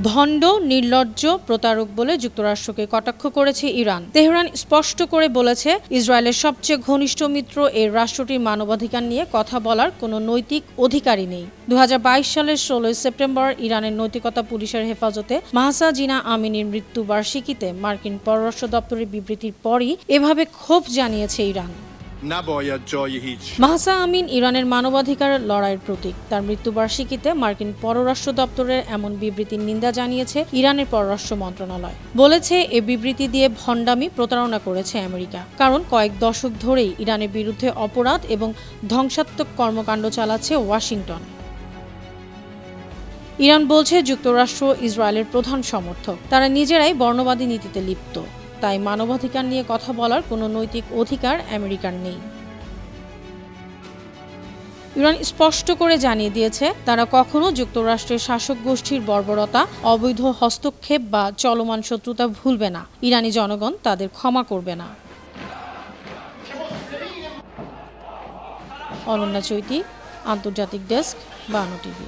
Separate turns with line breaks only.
ভণ্ড, নির্লজ্জ, প্রতারক বলে যুক্তরাষ্ট্রকে কটাক্ষ করেছে ইরান। তেহরান স্পষ্ট করে বলেছে, ইসরায়েলের সবচেয়ে ঘনিষ্ঠ মিত্র এই রাষ্ট্রটির মানবাধিকার নিয়ে কথা বলার কোনো নৈতিক অধিকারই নেই। 2022 সালের 16 সেপ্টেম্বর ইরানের নৈতিকতা পুলিশের হেফাজতে মাহসা জিনা আমিনির মৃত্যুবার্ষিকীতে মার্কিন পররাষ্ট্র দপ্তরের বিবৃতির পরই এভাবে ক্ষোভ জানিয়েছে ইরান। মাহসা আমিন ইরানের মানবাধিকার লড়াইয়ের প্রতীক। তার মৃত্যুবার্ষিকীতে মার্কিন পররাষ্ট্র দপ্তরের এমন বিবৃতির নিন্দা জানিয়েছে ইরানের পররাষ্ট্র মন্ত্রণালয়। বলেছে, এ বিবৃতি দিয়ে ভণ্ডামি, প্রতারণা করেছে আমেরিকা। কারণ কয়েক দশক ধরেই ইরানের বিরুদ্ধে অপরাধ এবং ধ্বংসাত্মক কর্মকাণ্ড চালাচ্ছে ওয়াশিংটন। ইরান বলছে, যুক্তরাষ্ট্র ইসরায়েলের প্রধান সমর্থক। তারা নিজেরাই বর্ণবাদী নীতিতে লিপ্ত। তাই মানবাধিকার নিয়ে কথা বলার কোনো নৈতিক অধিকার আমেরিকার নেই। ইরান স্পষ্ট করে জানিয়ে দিয়েছে, তারা কখনো যুক্তরাষ্ট্রের শাসক গোষ্ঠীর বর্বরতা, অবৈধ হস্তক্ষেপ বা চলমান শত্রুতা ভুলবে না। ইরানি জনগণ তাদের ক্ষমা করবে না। অনন্যা চৈতি, আন্তর্জাতিক ডেস্ক, বানু টিভি।